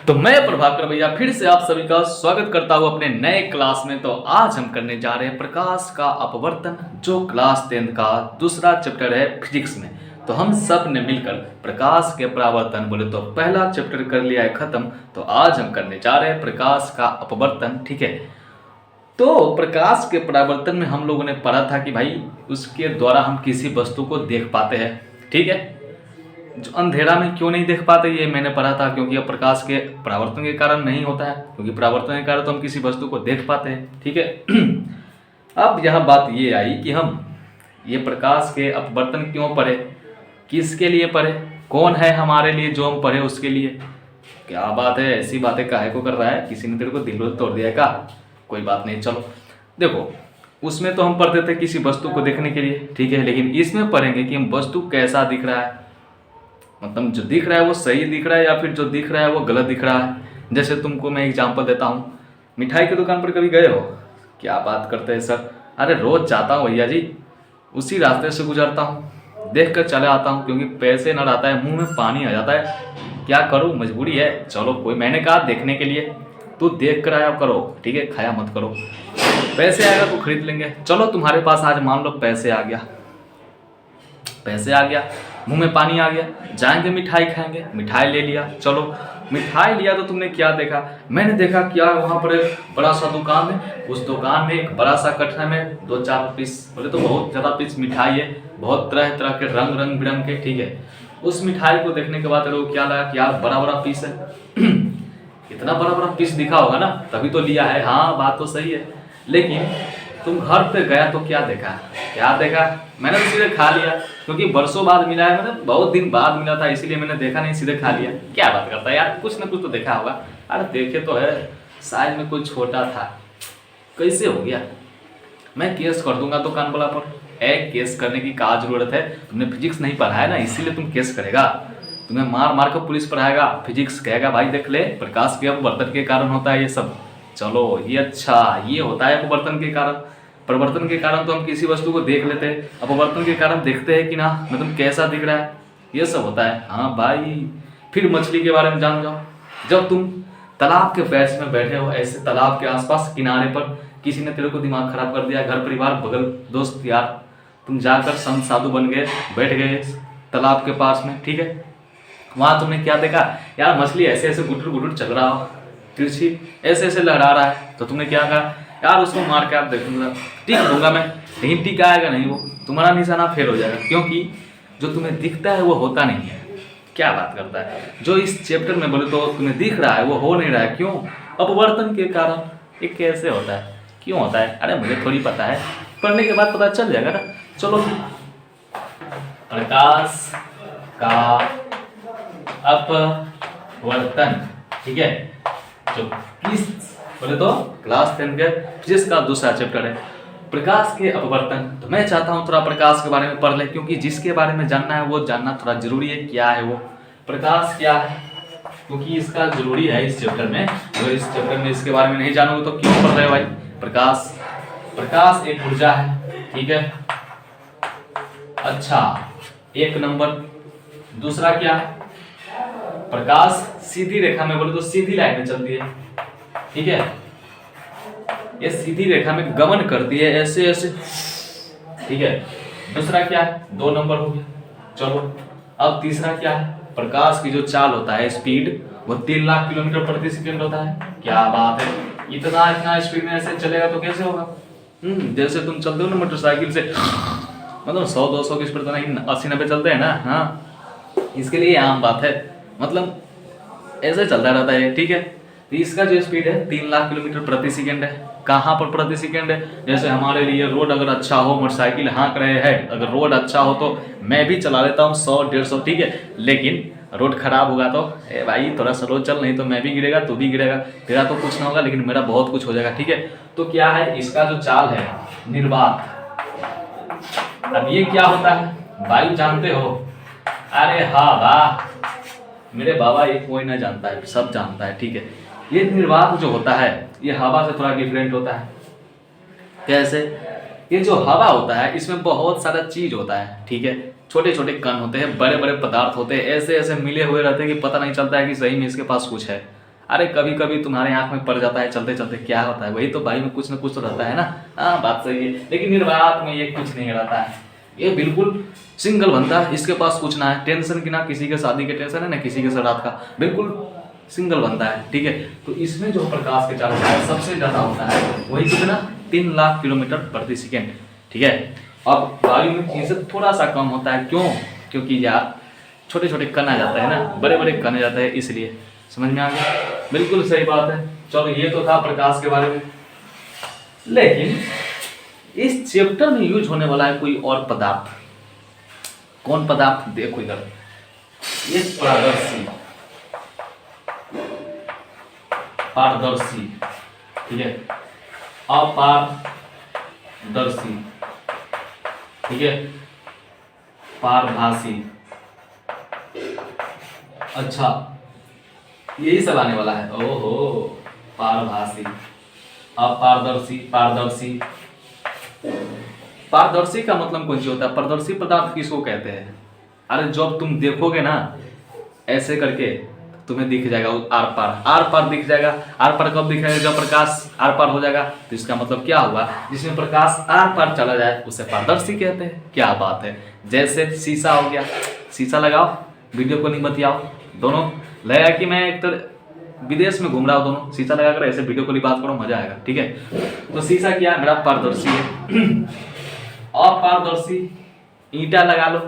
तो मैं प्रभाकर भैया फिर से आप सभी का स्वागत करता हूँ अपने नए क्लास में। तो आज हम करने जा रहे हैं प्रकाश का अपवर्तन, जो क्लास 10 का दूसरा चैप्टर है फिजिक्स में। तो हम सब ने मिलकर प्रकाश के परावर्तन बोले तो पहला चैप्टर कर लिया है खत्म। तो आज हम करने जा रहे हैं प्रकाश का अपवर्तन, ठीक है। तो प्रकाश के परावर्तन में हम लोगों ने पढ़ा था कि भाई उसके द्वारा हम किसी वस्तु को देख पाते हैं, ठीक है। जो अंधेरा में क्यों नहीं देख पाते ये मैंने पढ़ा था, क्योंकि अब प्रकाश के परावर्तन के कारण नहीं होता है, क्योंकि परावर्तन के कारण तो हम किसी वस्तु को देख पाते हैं, ठीक है। अब यहाँ बात ये आई कि हम ये प्रकाश के अपवर्तन क्यों पढ़े, किसके लिए पढ़े, कौन है हमारे लिए जो हम पढ़े उसके लिए। क्या बात है, ऐसी बातें काहे को कर रहा है, किसी ने तेरे को दिल तोड़ दिया का? कोई बात नहीं, चलो देखो, उसमें तो हम पढ़ते थे किसी वस्तु को देखने के लिए, ठीक है। लेकिन इसमें पढ़ेंगे कि हम वस्तु कैसा दिख रहा है, मतलब जो दिख रहा है वो सही दिख रहा है या फिर जो दिख रहा है वो गलत दिख रहा है। जैसे तुमको मैं एग्जांपल देता हूँ, मिठाई की दुकान पर कभी गए हो? क्या बात करते हैं सर, अरे रोज जाता हूँ भैया जी, उसी रास्ते से गुजरता हूँ, देख कर चले आता हूँ, क्योंकि पैसे न रहता है, मुंह में पानी आ जाता है, क्या करूँ, मजबूरी है। चलो कोई, मैंने कहा देखने के लिए, तू देख कर आया करो, ठीक है, खाया मत करो। पैसे आएगा तो खरीद लेंगे। चलो तुम्हारे पास आज मान लो पैसे आ गया, पैसे आ गया, मुंह में पानी आ गया, जाएंगे मिठाई खाएंगे, मिठाई ले लिया। चलो मिठाई लिया तो तुमने क्या देखा? मैंने देखा क्या वहाँ पर एक बड़ा सा दुकान है, उस दुकान में एक बड़ा सा कटरा में 2-4 पीस, बोले तो बहुत ज़्यादा पीस मिठाई है, बहुत तरह तरह के रंग रंग बिरंग के, ठीक है। उस मिठाई को देखने के बाद तेरे को क्या लगा कि यार बड़ा बड़ा पीस है। इतना बड़ा बड़ा पीस दिखा होगा ना, तभी तो लिया है। हाँ बात तो सही है, लेकिन तुम घर पे गया तो क्या देखा? क्या देखा? मैंने तो सीधे खा लिया, क्योंकि बरसों बाद मिला है, मैंने बहुत दिन बाद मिला था, इसीलिए मैंने देखा नहीं, सीधे खा लिया। क्या बात करता है यार, कुछ ना कुछ तो देखा होगा। अरे देखे तो है, साइज में कोई छोटा था, कैसे हो गया? मैं केस कर दूंगा दुकान वाला पर। केस करने की क्या जरूरत है? तुमने फिजिक्स नहीं पढ़ा है ना, इसीलिए तुम केस करेगा। तुम्हें मार मार कर पुलिस पढ़ाएगा, फिजिक्स कहेगा भाई देख ले, प्रकाश के अपवर्तन के कारण होता है ये सब। चलो ये अच्छा, ये होता है अपवर्तन के कारण। परिवर्तन के कारण तो हम किसी वस्तु को देख लेते हैं, अपवर्तन के कारण देखते हैं कि ना मतलब कैसा दिख रहा है, ये सब होता है। हाँ भाई, फिर मछली के बारे में जान जाओ। जब तुम तालाब के बैच में बैठे हो, ऐसे तालाब के आसपास किनारे पर, किसी ने तेरे को दिमाग खराब कर दिया, घर परिवार बगल दोस्त यार, तुम जाकर संत साधु बन गए, बैठ गए तालाब के पास में, ठीक है। वहाँ तुमने क्या देखा? यार मछली ऐसे ऐसे गुटुर गुटुर चल रहा हो, तिरछी ऐसे ऐसे लहरा रहा है, तो तुमने क्या कहा? यार उसको मार के आप देखूंगा, टिक दूंगा मैं। लेकिन टिक आएगा नहीं, वो तुम्हारा निशाना फेल हो जाएगा, क्योंकि जो तुम्हें दिखता है वो होता नहीं है। क्या बात करता है? जो इस चैप्टर में बोले तो तुम्हें दिख रहा है वो हो नहीं रहा है, क्यों? अपवर्तन के कारण। ये कैसे होता है, क्यों होता है? अरे मुझे थोड़ी पता है, पढ़ने के बाद पता चल जाएगा ना। चलो, प्रकाश का अपवर्तन, ठीक है, जो किस बोले तो क्लास 10 के फिजिक्स का दूसरा चैप्टर है, प्रकाश के अपवर्तन। तो मैं चाहता हूँ थोड़ा प्रकाश के बारे में पढ़ ले, क्योंकि जिसके बारे में जानना है वो जानना थोड़ा जरूरी है। क्या है वो प्रकाश, क्या है, क्योंकि इसका जरूरी है इस चैप्टर में। अगर इस चैप्टर में इसके बारे में नहीं जानोगे तो क्यों पढ़ रहे हो भाई? प्रकाश, प्रकाश एक ऊर्जा है, ठीक है। अच्छा, एक नंबर। दूसरा क्या है? प्रकाश सीधी रेखा में बोले तो सीधी लाइन में चलती है, ठीक है। ये सीधी रेखा में गमन करती है, ऐसे ऐसे, ठीक है। दूसरा क्या है? 2 नंबर हो गया। चलो अब तीसरा क्या है? प्रकाश की जो चाल होता है, स्पीड, वो 3 लाख किलोमीटर प्रति सेकंड होता है। क्या बात है, इतना इतना स्पीड में ऐसे चलेगा तो कैसे होगा? जैसे तुम चलते हो ना मोटरसाइकिल से, मतलब 100-200 की स्पीड तो नहीं, 80-90 चलते हैं ना। हाँ, इसके लिए आम बात है, मतलब ऐसे चलता रहता है, ठीक है। तो इसका जो स्पीड है 3 लाख किलोमीटर प्रति सेकंड है। कहाँ पर प्रति सेकंड है? जैसे हमारे लिए रोड अगर अच्छा हो, मोटरसाइकिल हाँक रहे हैं, अगर रोड अच्छा हो तो मैं भी चला लेता हूँ 100-150, ठीक है। लेकिन रोड खराब होगा तो भाई थोड़ा स्लो चल, नहीं तो मैं भी गिरेगा, तू भी गिरेगा, तेरा तो कुछ ना होगा लेकिन मेरा बहुत कुछ हो जाएगा, ठीक है। तो क्या है इसका जो चाल है? निर्वात। अब ये क्या होता है? वायु जानते हो? अरे हाँ वाह, मेरे बाबा एक कोई ना जानता है, सब जानता है, ठीक है। ये निर्वात जो होता है ये हवा से थोड़ा डिफरेंट होता है। कैसे? ये जो हवा होता है इसमें बहुत सारा चीज होता है, ठीक है। छोटे छोटे कण होते हैं, बड़े बड़े पदार्थ होते हैं, ऐसे ऐसे मिले हुए रहते हैं कि पता नहीं चलता है कि सही में इसके पास कुछ है। अरे कभी कभी तुम्हारे आंख में पड़ जाता है चलते चलते, क्या होता है, वही तो भाई में कुछ ना कुछ तो रहता है ना। हाँ बात सही है, लेकिन निर्वात में ये कुछ नहीं रहता है, ये बिल्कुल सिंगल बंदा है, इसके पास कुछ ना है टेंशन की, ना किसी के शादी के टेंशन है ना किसी के सराध का, बिल्कुल सिंगल बंदा है, ठीक है। तो इसमें जो प्रकाश के चार्ज है सबसे ज़्यादा होता है, वही कितना 3 लाख किलोमीटर प्रति सेकेंड, ठीक है। अब वायु में खींचत थोड़ा सा कम होता है, क्यों? क्योंकि यार छोटे छोटे कण आ जाते हैं ना, बड़े बड़े कण आ जाते हैं, इसलिए। समझ में आ गया? बिल्कुल सही बात है। चलो ये तो था प्रकाश के बारे में, लेकिन इस चैप्टर में यूज होने वाला है कोई और पदार्थ। कौन पदार्थ? देखो इधर, ये पारदर्शी, पारदर्शी, ठीक है, अपारदर्शी, ठीक है, पारभासी। अच्छा यही सब आने वाला है। ओहो, पारभासी, अपारदर्शी, पारदर्शी। पारदर्शी का मतलब कौन सी होता है? पारदर्शी पदार्थ किसको कहते हैं? अरे जब तुम देखोगे ना ऐसे करके तुम्हें दिख जाएगा आर पार, आर पार दिख जाएगा। आर पार कब दिखेगा? जब प्रकाश आर पार हो जाएगा। तो इसका मतलब क्या हुआ? जिसमें प्रकाश आर पार चला जाए उसे पारदर्शी कहते हैं। क्या बात है। जैसे शीशा हो गया, शीशा लगाओ, वीडियो को नहीं बतियाओ, दोनों लगा कि मैं एक तो विदेश में घूम रहा हूँ, दोनों शीशा लगा कर ऐसे वीडियो कॉल बात करो, मजा आएगा, ठीक है। तो शीशा क्या है? मेरा पारदर्शी है। अपारदर्शी, ईंटा लगा लो,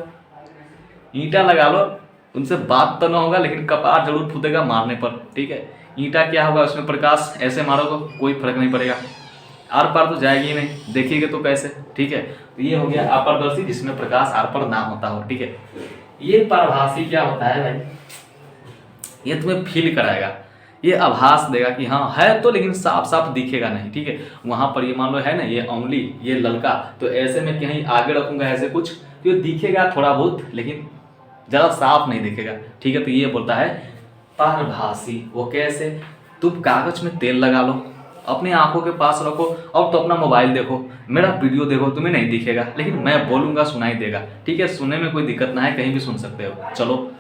ईंटा लगा लो, उनसे बात तो ना होगा लेकिन कपार जरूर फूटेगा मारने पर, ठीक है। ईंटा क्या होगा? उसमें प्रकाश ऐसे मारोगे कोई फर्क नहीं पड़ेगा, आर पार तो जाएगी ही नहीं, देखिएगा तो कैसे, ठीक है। तो ये हो गया अपारदर्शी, जिसमें प्रकाश आर पार ना होता हो, ठीक है। ये पारभासी क्या होता है भाई? ये तुम्हें फील कराएगा, ये आभास देगा कि हाँ है तो, लेकिन साफ साफ दिखेगा नहीं, ठीक है। वहां पर ये मान लो है ना, ये उंगली, ये ललका, तो ऐसे में कहीं आगे रखूंगा ऐसे कुछ, तो ये दिखेगा थोड़ा बहुत, लेकिन ज़्यादा साफ नहीं दिखेगा, ठीक है। तो ये बोलता है पारभासी। वो कैसे? तुम कागज में तेल लगा लो, अपनी आंखों के पास रखो, और तो अपना मोबाइल देखो, मेरा वीडियो देखो, तुम्हें नहीं दिखेगा, लेकिन मैं बोलूंगा सुनाई देगा, ठीक है। सुनने में कोई दिक्कत ना है, कहीं भी सुन सकते हो। चलो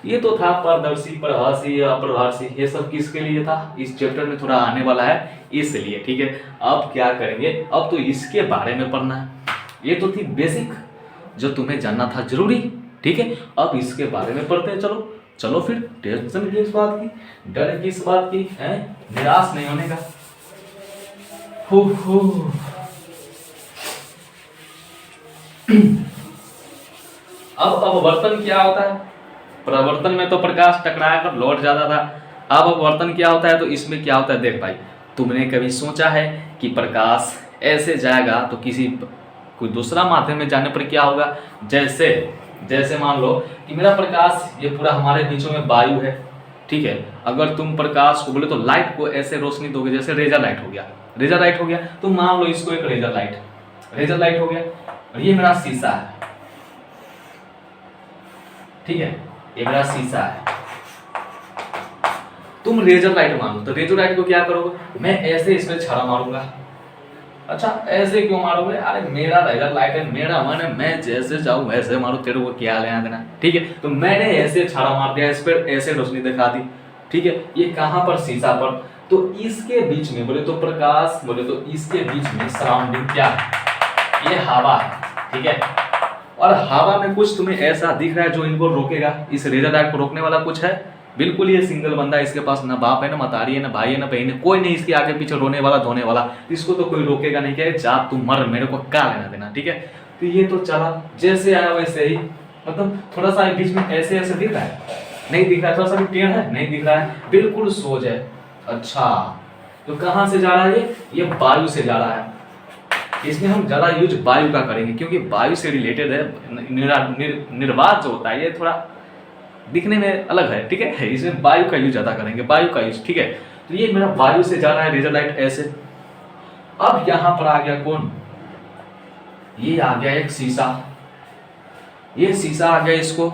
ये तो था पारदर्शी, प्रभासी, अप्रभासी, ये सब किसके लिए था? इस चैप्टर में थोड़ा आने वाला है इसलिए, ठीक है। अब क्या करेंगे? अब तो इसके बारे में पढ़ना है। ये तो थी बेसिक जो तुम्हें जानना था जरूरी, ठीक है। अब इसके बारे में पढ़ते हैं। चलो चलो फिर, टेंशन किस बात की, डर किस बात की है, निराश नहीं होने का। अब अपवर्तन क्या होता है? प्रवर्तन में तो प्रकाश टकराया कर लौट जाता था, अब अपवर्तन क्या होता है? तो इसमें क्या होता है देख भाई, तुमने कभी सोचा है कि प्रकाश ऐसे जाएगा तो किसी कोई दूसरा माध्यम में जाने पर क्या होगा? जैसे जैसे मान लो कि मेरा प्रकाश ये पूरा हमारे बीचों में वायु है, ठीक है। अगर तुम प्रकाश को बोले तो लाइट को ऐसे रोशनी दोगे, जैसे रेजर लाइट हो गया, रेजर लाइट हो गया, तो मान लो इसको एक रेजर लाइट हो गया, और ये मेरा शीशा है, ठीक है, ये मेरा शीशा है। तुम रेजर लाइट मान लो, तो रेजर लाइट को क्या करोगे? मैं ऐसे इसमें छड़ा मारूंगा। अच्छा ऐसे क्यों मारोगे? अरे मेरा रेजर लाइट है, मेरा मन है, मैं जैसे चाहूं वैसे मारू, तेरे को क्या लेना देना, ठीक है। तो मैंने ऐसे छड़ा मार दिया, इस पर ऐसे रोशनी दिखा दी, ठीक है। ये कहां पर? शीशा पर। तो इसके बीच में बोले तो प्रकाश, बोले तो इसके बीच में सराउंडिंग क्या है? ये हवा है, ठीक है। और हवा में कुछ तुम्हें ऐसा दिख रहा है जो इनको रोकेगा? इस रेजर लाइट को रोकने वाला कुछ है? बिल्कुल ये सिंगल बंदा, इसके पास ना बाप है, ना मतारी है, ना भाई है, ना बहन है, कोई नहीं इसके आगे पीछे रोने वाला धोने वाला, इसको तो कोई रोकेगा नहीं। क्या जा तू मर, मेरे को क्या लेना देना, ठीक है। तो ये तो चला जैसे आया वैसे ही, मतलब थोड़ा सा बीच में ऐसे ऐसे दिख रहा है, नहीं दिख रहा है, थोड़ा सा भी टेढ़ है, नहीं दिख रहा है, बिल्कुल सोज है। अच्छा तो कहाँ से जा रहा है? ये वायु से जा रहा है। इसमें हम ज़्यादा यूज वायु का करेंगे, क्योंकि वायु से रिलेटेड है। निर्वात जो होता है ये थोड़ा दिखने में अलग है, ठीक है। इसमें वायु का यूज ज़्यादा करेंगे, वायु का यूज, ठीक है। तो ये मेरा वायु से जा रहा है रेजर लाइट ऐसे। अब यहां पर आ गया कौन? ये आ गया एक शीशा। ये शीशा आ गया, इसको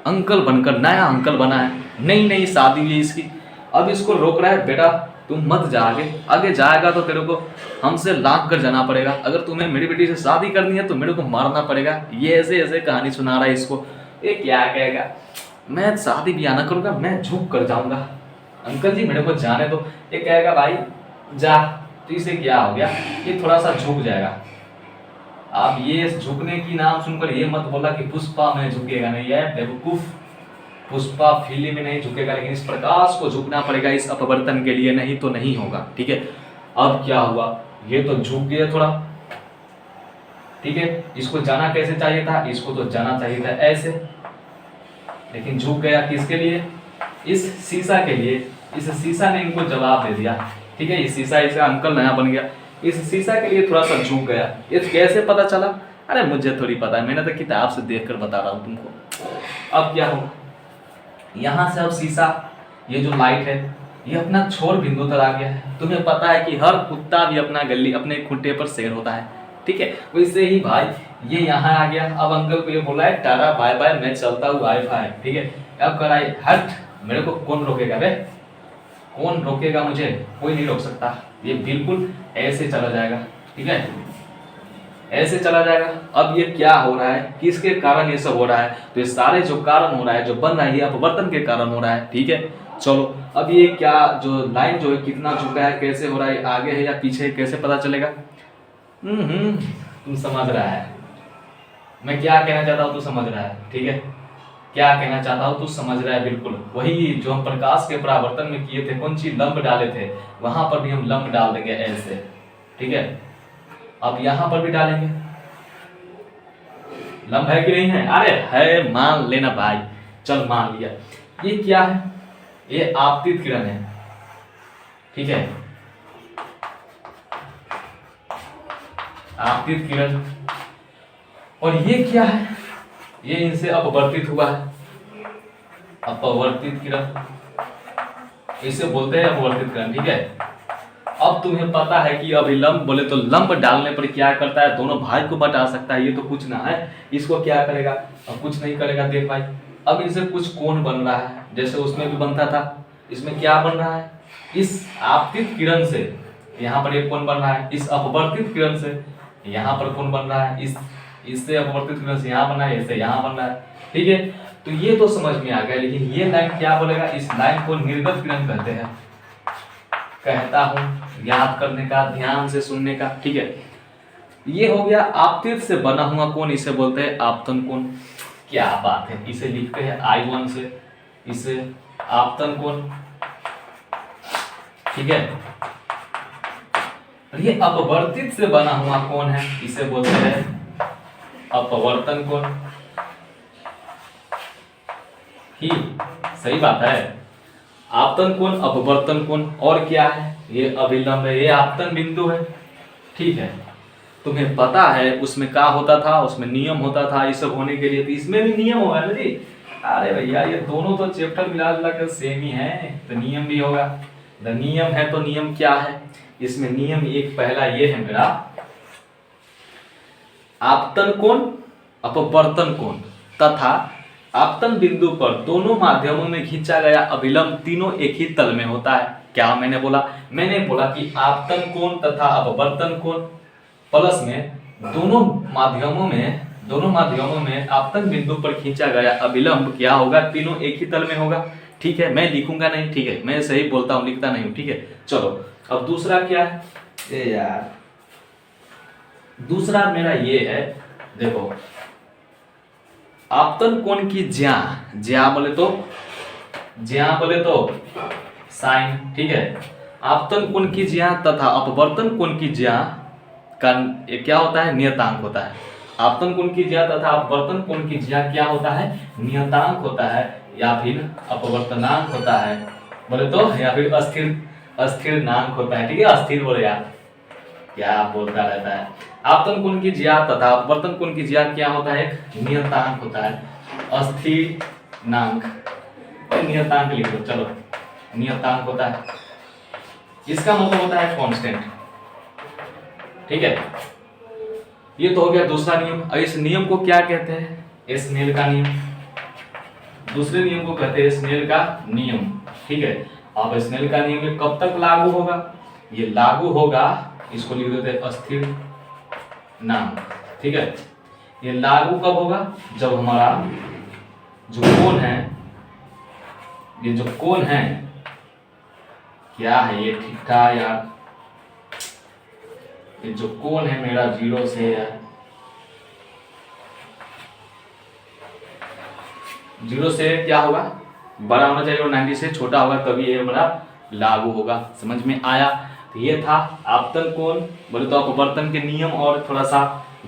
अंकल बनकर, नया अंकल बना है, नई नई शादी हुई इसकी। अब इसको रोक रहा है, बेटा तुम मत जा आगे, आगे जाएगा तो तेरे को हमसे लाख कर जाना पड़ेगा, अगर तुम्हें मेरी बेटी से शादी करनी है तो मेरे को मारना पड़ेगा। ये ऐसे ऐसे कहानी सुना रहा है इसको। ये क्या कहेगा? मैं शादी ब्याह ना करूँगा, मैं झुक कर जाऊँगा। अंकल जी मेरे को जाने दो। ये कहेगा भाई जा, तो इसे क्या हो गया, ये थोड़ा सा झुक जाएगा। आप ये झुकने की नाम सुनकर ये मत बोला कि पुष्पा में झुकेगा नहीं, है बेवकूफ, पुष्पा फिल्म में नहीं झुकेगा, लेकिन इस प्रकाश को झुकना पड़ेगा इस अपवर्तन के लिए, नहीं तो नहीं होगा। ठीक है, अब क्या हुआ, ये तो झुक गया थोड़ा। ठीक है, इसको जाना कैसे चाहिए था, इसको तो जाना चाहिए था ऐसे, लेकिन झुक गया किसके लिए, इस शीशा के लिए। इस शीशा ने इनको जवाब दे दिया। ठीक है, ये शीशा इसका अंकल नया बन गया, इस शीशा के लिए थोड़ा सा झुक गया। ये कैसे पता चला, अरे मुझे थोड़ी पता है, मैंने तो किताब से देखकर बता रहा हूँ तुमको। अब क्या होगा, यहाँ से अब शीशा, ये जो लाइट है ये अपना छोर बिंदु तक आ गया है। तुम्हें पता है कि हर कुत्ता भी अपना गली अपने खुंटे पर शेर होता है। ठीक है, वैसे ही भाई ये यहाँ आ गया। अब अंकल को ये बोला है टाटा बाय बाय, मैं चलता हूँ वाईफाई। ठीक है, अब कराई हट, मेरे को कौन रोकेगा बे, कौन रोकेगा मुझे, कोई नहीं रोक सकता। ये बिल्कुल ऐसे चला जाएगा। ठीक है, ऐसे चला जाएगा। अब ये क्या हो रहा है, किसके कारण ये सब हो रहा है, तो ये सारे जो कारण हो रहा है, जो बन रहा है, ये अपवर्तन के कारण हो रहा है। ठीक है, चलो अब ये क्या जो लाइन जो है कितना झुका है, कैसे हो रहा है, आगे है या पीछे है, कैसे पता चलेगा। तुम समझ रहा है मैं क्या कहना चाहता हूँ, तू समझ रहा है। ठीक है, क्या कहना चाहता हूँ तू समझ रहा है, बिल्कुल वही जो हम प्रकाश के परावर्तन में किए थे, कौन सी लंब डाले थे, वहां पर भी हम लंब डाल देंगे ऐसे। ठीक है, अब यहां पर भी डालेंगे, लंब है कि नहीं है, अरे है, मान लेना भाई, चल मान लिया। ये क्या है, ये आपतित किरण है। ठीक है, आपतित किरण, और ये क्या है, ये इनसे अपवर्तित हुआ है, अपवर्तित किरण, इसे बोलते हैं अपवर्तित किरण। ठीक है, अब तुम्हें पता है कि अभिलंब बोले तो लंब डालने पर क्या करता है, दोनों भाग को बटा सकता है। ये तो कुछ ना है, इसको क्या करेगा, अब कुछ नहीं करेगा। देख भाई, अब इनसे कुछ कोण बन रहा है, जैसे उसमें भी बनता था। इसमें क्या बन रहा है, इस आपतित किरण से यहाँ पर एक कोण बन रहा है, इस अपवर्तित किरण से यहाँ पर कोण बन रहा है, इससे अपवर्तित किरण से यहाँ बन रहा है, इससे यहाँ बन रहा है। ठीक है, तो ये तो समझ में आ गया, लेकिन ये लाइन क्या बोलेगा, इस लाइन को निर्गत किरण कहते हैं। कहता हूं याद करने का, ध्यान से सुनने का। ठीक है, ये हो गया आपतित से बना हुआ कोण, इसे बोलते हैं आपतन कोण। क्या बात है, इसे लिखते हैं I1 से, इसे आपतन कोण। ठीक है, ये अपवर्तित से बना हुआ कोण है, इसे बोलते हैं अपवर्तन कोण। ही सही बात है, आपतन कोण, अपवर्तन कोण, और क्या है, ये अभिलंब है, ये आपतन बिंदु है। ठीक है, तुम्हें पता है उसमें क्या होता था, उसमें नियम होता था ये सब होने के लिए, तो इसमें भी नियम होगा ना जी। अरे भैया ये दोनों तो चैप्टर मिला जुला कर सेम ही है, तो नियम भी होगा। नियम है तो नियम क्या है, इसमें नियम एक पहला ये है मेरा, आपतन कोण, अपवर्तन कोण तथा आपतन बिंदु पर दोनों माध्यमों में खींचा गया अभिलंब तीनों एक ही तल में होता है। क्या मैंने बोला, मैंने बोला कि आपतन कोण तथा अपवर्तन कोण प्लस में दोनों माध्यमों में आपतन बिंदु पर खींचा गया अभिलंब क्या होगा, तीनों एक ही तल में होगा। ठीक है, मैं लिखूंगा नहीं, ठीक है, मैं सही बोलता हूँ, लिखता नहीं हूँ। ठीक है, चलो अब दूसरा क्या है, ए यार दूसरा मेरा ये है, देखो आपतन कोण की ज्या बोले तो साइन। ठीक है, आपतन कोण की ज्या तथा अपवर्तन कोण की ज्या का क्या होता है, नियतांक होता है। आपतन कोण की ज्या तथा अपवर्तन कोण की ज्या क्या होता है, नियतांक होता है, या फिर अपवर्तनांक होता है बोले तो, या फिर अस्थिर नांक होता है। ठीक है, अस्थिर बोले यार, क्या बोलता रहता है। आपतन कोण की ज्या तथा अपवर्तन कोण की ज्या क्या होता है, एक नियतांक होता है, अस्थिर नांक, नियतांक लिख लो, चलो नियतांक होता है, इसका मतलब होता है कांस्टेंट। ठीक है, ये तो हो गया दूसरा नियम। और इस नियम को क्या कहते हैं, स्नेल का नियम। दूसरे नियम को कहते हैं स्नेल का नियम। ठीक है, अब स्नेल का नियम कब तक लागू होगा, ये लागू होगा, इसको लिख देते हैं अस्थिर नाम। ठीक है, ये लागू कब होगा, जब हमारा जो कोण है, ये जो कोण है क्या है ये ठीठा यार, ये जो कोण है मेरा 0 से यार, 0 से क्या होगा, बड़ा होना चाहिए और 90 से छोटा होगा, तभी ये हमारा लागू होगा। समझ में आया। तो ये था आपतन कोण, बोले तो अपवर्तन के नियम और थोड़ा सा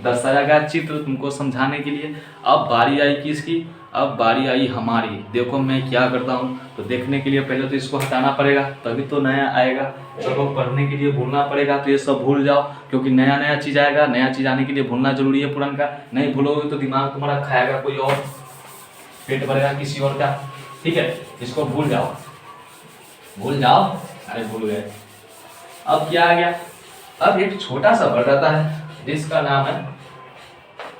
दर्शाया गया चित्र तुमको समझाने के लिए। अब बारी आई किसकी, अब बारी आई हमारी। देखो मैं क्या करता हूँ, तो देखने के लिए पहले तो इसको हटाना पड़ेगा, तभी तो नया आएगा। चलो पढ़ने के लिए भूलना पड़ेगा, तो ये सब भूल जाओ, क्योंकि नया नया चीज़ आएगा। नया चीज़ आने के लिए भूलना जरूरी है, पुराना का नहीं भूलोगे तो दिमाग तुम्हारा खाएगा कोई और, पेट भरेगा किसी और का। ठीक है, इसको भूल जाओ, भूल जाओ। अरे भूल गए। अब क्या आ गया, अब एक छोटा सा वर्ड आता है जिसका नाम है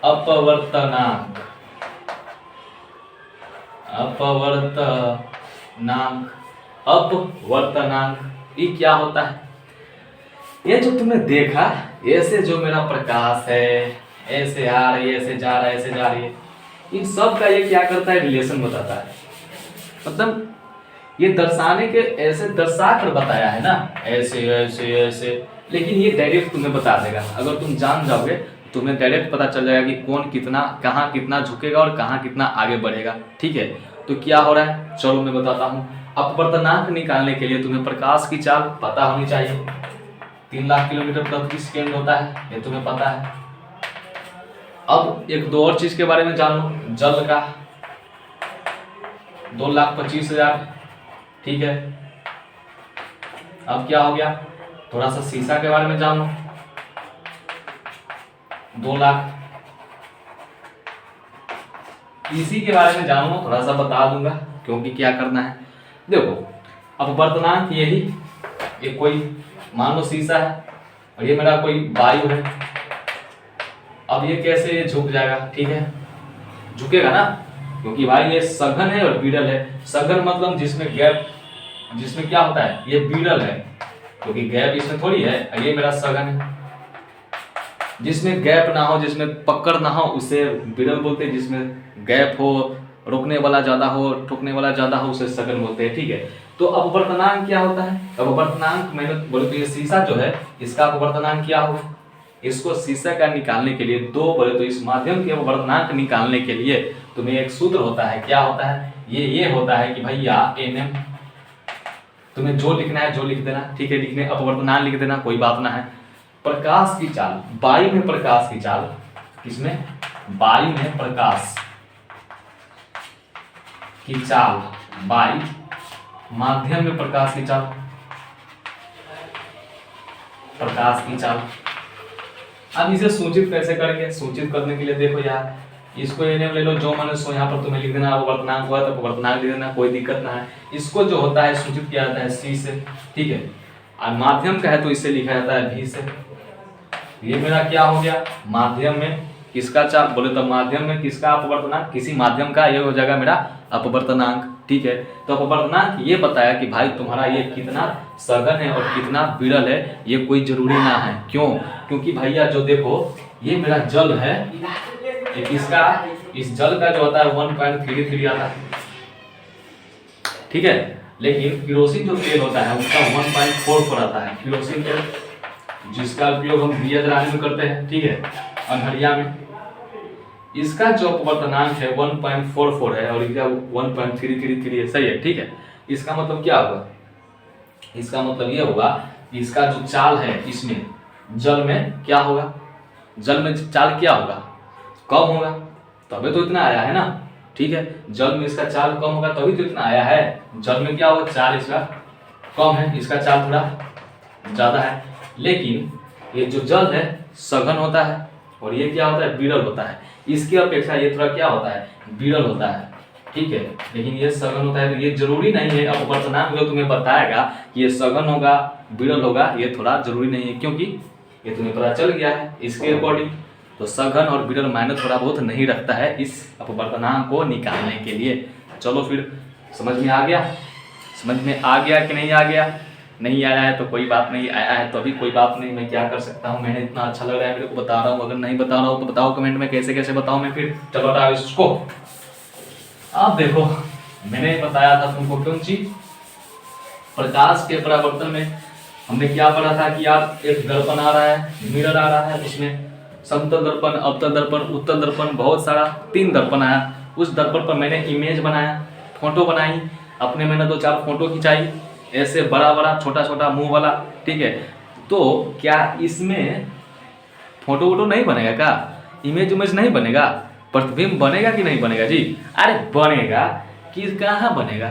अपवर्तनांक। अपवर्तनांक, अपवर्तनांक ये क्या होता है, ये जो तुमने देखा, ऐसे जो मेरा प्रकाश है ऐसे आ रही है, ऐसे जा रहा है, ऐसे जा रही है, इन सब का ये क्या करता है, रिलेशन बताता है। मतलब ये दर्शाने के ऐसे दर्शा कर बताया है ना, ऐसे ऐसे ऐसे, लेकिन ये डायरेक्ट तुम्हें बता देगा। अगर तुम जान जाओगे तुम्हें डायरेक्ट पता चल जाएगा कि कौन कितना, कहाँ कितना झुकेगा और कहाँ कितना आगे बढ़ेगा। ठीक है, तो क्या हो रहा है, चलो मैं बताता हूँ। अपवर्तनांक निकालने के लिए तुम्हें प्रकाश की चाल पता होनी चाहिए। 3 लाख किलोमीटर प्रति सेकेंड होता है, ये तुम्हें पता है। अब एक दो और चीज के बारे में जान लो, जल का 2,25,000। ठीक है, अब क्या हो गया, थोड़ा सा शीशा के बारे में जान लो, 2 लाख। इसी के बारे में जान लो, थोड़ा सा बता दूंगा, क्योंकि क्या करना है। देखो अपवर्तनांक यही, ये कोई मान लो शीशा है और ये मेरा कोई वायु है। अब ये कैसे झुक जाएगा, ठीक है, झुकेगा ना, क्योंकि भाई ये सघन है और विरल है। सघन मतलब जिसमें गैप, जिसमें क्या होता है, ये विरल है क्योंकि गैप इसमें थोड़ी है, ये मेरा सघन है। जिसमें गैप ना हो, जिसमें पकड़ ना हो, उसे विरल बोलते हैं। जिसमें गैप हो, रोकने वाला ज्यादा हो, ठोकने वाला ज्यादा हो, उसे सघन बोलते हैं। ठीक है, तो अपवर्तनांक क्या होता है, अपवर्तनांक मैंने बोले तो ये शीशा जो है, इसका अपवर्तनांक क्या होगा। इसको शीशा का निकालने के लिए दो बोले तो इस माध्यम के अपवर्तनांक निकालने के लिए तुम्हें एक सूत्र होता है। क्या होता है, ये होता है कि भैया NM, तुम्हें जो लिखना है जो लिख देना। ठीक है, लिखने अपवर्तनांक लिख देना, कोई बात ना है। प्रकाश की चाल, वायु में प्रकाश की चाल, किसमें, वायु में प्रकाश की चाल, वायु माध्यम में प्रकाश की चाल, प्रकाश की चाल। अब इसे सूचित कैसे करेंगे, सूचित करने के लिए देखो यार, इसको NM ले लो, जो मैंने सो यहाँ पर तुम्हें लिख देना, अपवर्तनांक हुआ तो अपवर्तनांक लिख देना, कोई दिक्कत ना है। इसको जो होता है सूचित किया जाता है C से। ठीक है, और माध्यम का है तो इसे लिखा जाता है V से। ये मेरा क्या हो गया, माध्यम में किसका चाल, बोले तो माध्यम में किसका अपवर्तनांक, किसी माध्यम का, ये हो जाएगा मेरा अपवर्तनांक। ठीक है, तो अपवर्तनांक ये बताया कि भाई तुम्हारा ये कितना सघन है और कितना विरल है, ये कोई जरूरी ना है। क्यों, क्योंकि भैया जो देखो, ये मेरा जल है, ये किसका, इस जल का जो होता है 1.33 आता है। ठीक है, लेकिन केरोसिन जो तेल होता है उसका 1.44 आता है। केरोसिन तेल जिसका उपयोग हम दिया जलाने में करते हैं, ठीक है, अंधरिया में, इसका जो अपवर्तनांक है 1.44 है और इसका 1.333 है। सही है, ठीक है। इसका मतलब क्या होगा, इसका मतलब ये होगा कि इसका जो चाल है, इसमें जल में क्या होगा, जल में चाल क्या होगा, कम होगा, तभी तो इतना आया है ना। ठीक है, जल में इसका चाल कम होगा तभी तो इतना आया है। जल में क्या होगा, चाल इसका कम है, इसका चाल थोड़ा ज्यादा है। लेकिन ये जो जल है सघन होता है और ये क्या होता है, विरल होता है। इसकी अपेक्षा ये थोड़ा क्या होता है, विरल होता है। ठीक है, लेकिन ये सघन होता है, तो ये जरूरी नहीं है। अपवर्तनांक जो तुम्हें बताएगा कि ये सघन होगा, विरल होगा, ये थोड़ा जरूरी नहीं है, क्योंकि ये तुम्हें पता चल गया है इसके अकॉर्डिंग। तो सघन और विरल मायने थोड़ा बहुत नहीं रखता है इस अपवर्तनांक को निकालने के लिए। चलो फिर समझ में आ गया, समझ में आ गया कि नहीं आ गया। नहीं आया है तो कोई बात नहीं, आया है तो अभी कोई बात नहीं, मैं क्या कर सकता हूँ, मैंने इतना अच्छा लग रहा है मेरे को बता रहा हूँ। अगर नहीं बता रहा हूँ तो बताओ कमेंट में कैसे कैसे बताऊँ मैं फिर। चलो हटाओ इसको। अब देखो मैंने बताया था तुमको कौन चीज, प्रकाश के परावर्तन में हमने क्या पढ़ा था कि यार एक दर्पण आ रहा है, मिरर आ रहा है, उसमें समतल दर्पण, अवतल दर्पण, उत्तल दर्पण, बहुत सारा 3 दर्पण आया। उस दर्पण पर मैंने इमेज बनाया, फोटो बनाई, अपने मैंने 2-4 फोटो खिंचाई, ऐसे बड़ा बड़ा छोटा छोटा मुंह वाला, ठीक है। तो क्या इसमें फोटो वोटो नहीं बनेगा क्या? इमेज उमेज नहीं बनेगा? प्रतिबिंब बनेगा कि नहीं बनेगा जी? अरे बनेगा कि कहाँ बनेगा?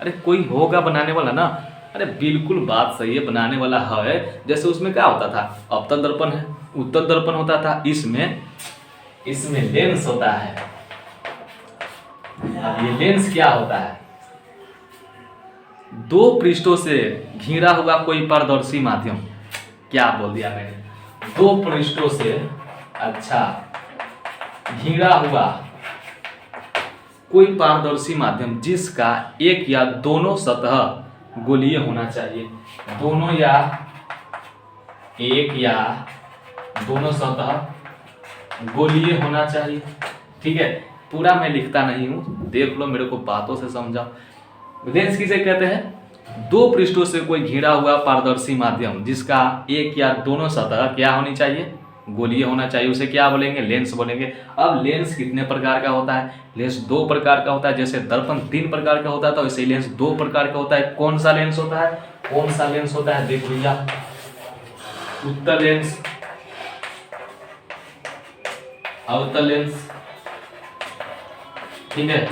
अरे कोई होगा बनाने वाला ना। अरे बिल्कुल बात सही है, बनाने वाला है। जैसे उसमें क्या होता था, अवतल दर्पण है, उत्तल दर्पण होता था, इसमें लेंस होता है। अब ये लेंस क्या होता है? 2 पृष्ठों से घिरा हुआ कोई पारदर्शी माध्यम। क्या बोल दिया मैंने? 2 पृष्ठों से अच्छा घिरा हुआ कोई पारदर्शी माध्यम जिसका एक या दोनों सतह गोलीय होना चाहिए। दोनों या एक या दोनों सतह गोलीय होना चाहिए, ठीक है। पूरा मैं लिखता नहीं हूं, देख लो, मेरे को बातों से समझाओ। लेंस किसे कहते हैं? 2 पृष्ठों से कोई घिरा हुआ पारदर्शी माध्यम जिसका एक या दोनों सतह क्या होनी चाहिए? गोलीय होना चाहिए। उसे क्या बोलेंगे? लेंस बोलेंगे। अब लेंस कितने प्रकार का होता है? लेंस 2 प्रकार का होता है। जैसे दर्पण 3 प्रकार का होता है, तो वैसे लेंस 2 प्रकार का होता है। कौन सा लेंस होता है? कौन सा लेंस होता है? देखो भैया, उत्तल लेंस, अवतल लेंस, ठीक है।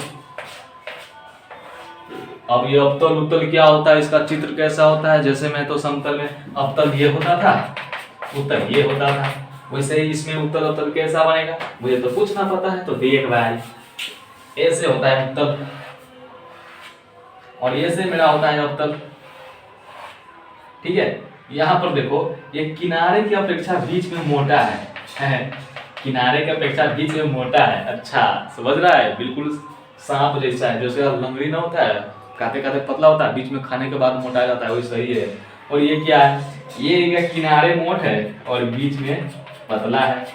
अब ये अवतल उत्तल क्या होता है, इसका चित्र कैसा होता है? जैसे मैं तो समतल में अवतल ये होता था, उत्तल ये होता था, वैसे ही इसमें उत्तल अवतल कैसा बनेगा मुझे तो पूछना पता है, तो देख भाई, ऐसे होता है उत्तल और ऐसे मेरा होता है अवतल, ठीक है। यहाँ पर देखो, ये किनारे की अपेक्षा बीच में मोटा है किनारे की अपेक्षा बीच में मोटा है। अच्छा समझ रहा है? बिल्कुल सांप जैसा है, जैसे लंगड़ी ना होता है, खाते खाते पतला होता है, बीच में खाने के बाद मोटा जाता है, वही सही है। और ये क्या है? ये किनारे मोट है और बीच में पतला है,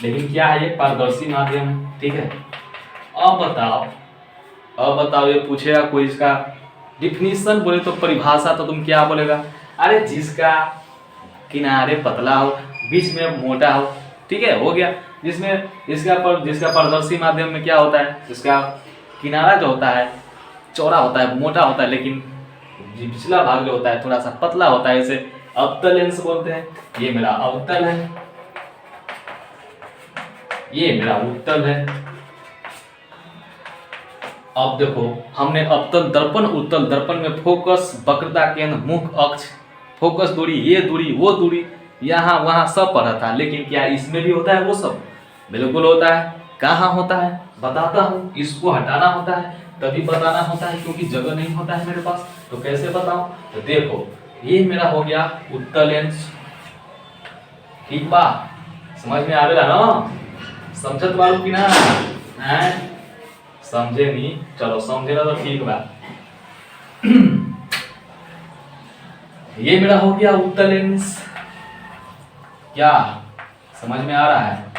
लेकिन क्या है? ये पारदर्शी माध्यम है, ठीक है। अब बताओ, ये पूछेगा कोई, इसका डिफिनीशन बोले तो, परिभाषा तो तुम क्या बोलेगा? अरे जिसका किनारे पतला हो, बीच में मोटा हो, ठीक है, हो गया। जिसमें जिसका पारदर्शी माध्यम में क्या होता है? जिसका किनारा जो होता है चौड़ा होता है, मोटा होता है, लेकिन पिछला भाग जो होता है थोड़ा सा पतला होता है, इसे अवतल लेंस बोलते हैं। ये मेरा अवतल है, ये मेरा उत्तल है। अब देखो, हमने अवतल दर्पण, उत्तल दर्पण में फोकस, वक्रता केंद्र, मुख अक्ष, फोकस दूरी, ये दूरी, वो दूरी, यहाँ वहां सब पढ़ा था। लेकिन क्या इसमें भी होता है वो सब? बिल्कुल होता है। कहाँ होता है बताता हूँ। इसको हटाना होता है तभी बताना होता है, क्योंकि जगह नहीं होता है मेरे पास, तो कैसे बताऊं? तो देखो, ये मेरा हो गया उत्तल लेंस, ठीक बा? समझ में आ रहा ना? समझत बारू की ना? समझे नहीं? चलो समझे ना तो ठीक बा। ये मेरा हो गया उत्तल लेंस। क्या समझ में आ रहा है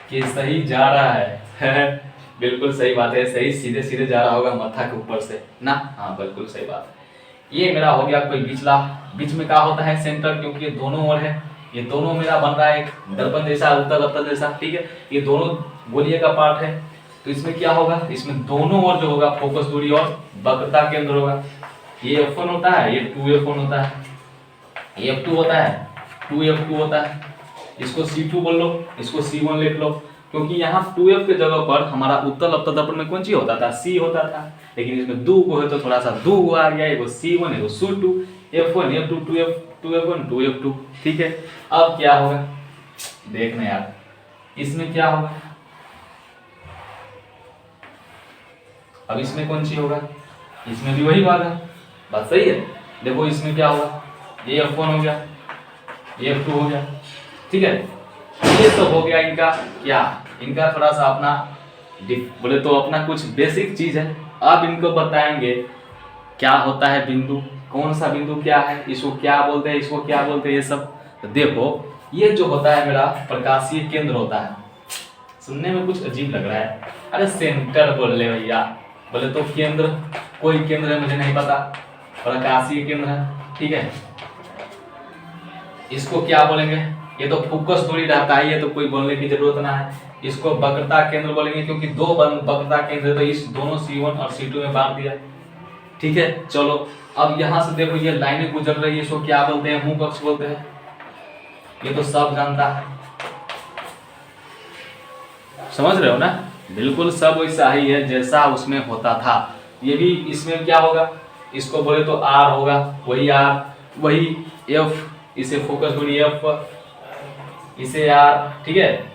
कि सही जा रहा है? बिल्कुल सही बात है, सही सीधे सीधे जा रहा होगा माथा के ऊपर से ना। हाँ बिल्कुल सही बात है। ये मेरा हो गया कोई बीचला, बीच में क्या होता है? सेंटर, क्योंकि ये दोनों ओर है, ये दोनों मेरा बन रहा है एक दर्पण जैसा, उत्तल अवतल जैसा, ठीक है। ये दोनों गोलीय का पार्ट है, तो इसमें क्या होगा? इसमें दोनों ओर जो होगा फोकस दूरी और वक्रता केंद्र होगा। ये F1 होता है, ये 2F1 होता है, ये F2 होता है, 2F2 होता है। इसको C2 बोल लो, इसको C1 लिख लो, क्योंकि यहाँ 2F के जगह पर हमारा उत्तल अवतल दर्पण में कौन सी होता था? C होता था, लेकिन इसमें 2 को है तो थोड़ा सा 2 आ गया, एगो C1 एगो C2, F1 F2 2F1 2F2, ठीक है। अब क्या होगा देखना यार, इसमें क्या होगा? अब इसमें कौन सी होगा? इसमें भी वही भाग है, बात सही है। देखो इसमें क्या होगा? ये F1 हो गया, ये F2 हो गया, ठीक है। ये सब हो गया इनका क्या? इनका थोड़ा सा अपना बोले तो अपना कुछ बेसिक चीज है। अब इनको बताएंगे क्या होता है बिंदु, कौन सा बिंदु क्या है, इसको क्या बोलते हैं, इसको क्या बोलते हैं, ये सब। तो देखो, ये जो होता है मेरा प्रकाशीय केंद्र होता है। सुनने में कुछ अजीब लग रहा है, अरे सेंटर बोल ले भैया, बोले तो केंद्र, कोई केंद्र है मुझे नहीं पता, प्रकाशीय केंद्र है, ठीक है। इसको क्या बोलेंगे, ये तो फोकस दूरी रहता है, ये तो कोई बोलने की जरूरत ना है। इसको वक्रता केंद्र बोलेंगे क्योंकि दो वक्रता केंद्र है, तो इस दोनों C1 और C2 में बांट दिया, ठीक है। चलो अब यहां से देखो ये लाइनें गुजर रही है, इसको क्या बोलते हैं, मुख अक्ष बोलते हैं, ये तो सब जानता है, समझ रहे हो ना। बिल्कुल सब वैसा ही है जैसा उसमें होता था, ये भी इसमें क्या होगा, इसको बोले तो R होगा, वही R, वही F, इसे फोकस दूरी F, इसे R, ठीक है।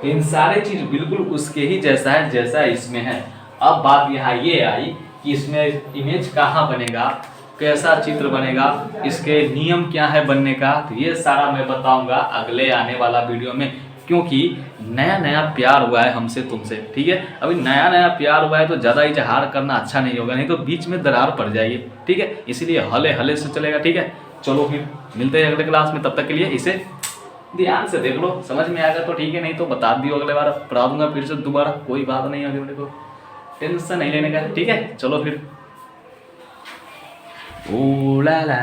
इन सारे चीज बिल्कुल उसके ही जैसा है जैसा इसमें है। अब बात यहाँ ये आई कि इसमें इमेज कहाँ बनेगा, कैसा चित्र बनेगा, इसके नियम क्या है बनने का, तो ये सारा मैं बताऊंगा अगले आने वाला वीडियो में, क्योंकि नया नया प्यार हुआ है हमसे तुमसे, ठीक है। अभी नया नया प्यार हुआ है तो ज़्यादा इजहार करना अच्छा नहीं होगा, नहीं तो बीच में दरार पड़ जाएगी, ठीक है। इसीलिए हले हले से चलेगा, ठीक है। चलो फिर मिलते हैं अगले क्लास में, तब तक के लिए इसे ध्यान से देख लो, समझ में आएगा तो ठीक है, नहीं तो बता दियो, अगले बार पढ़ा दूंगा फिर से दोबारा, कोई बात नहीं है, अगले को टेंशन नहीं लेने का, ठीक है। चलो फिर, ओ ला ला।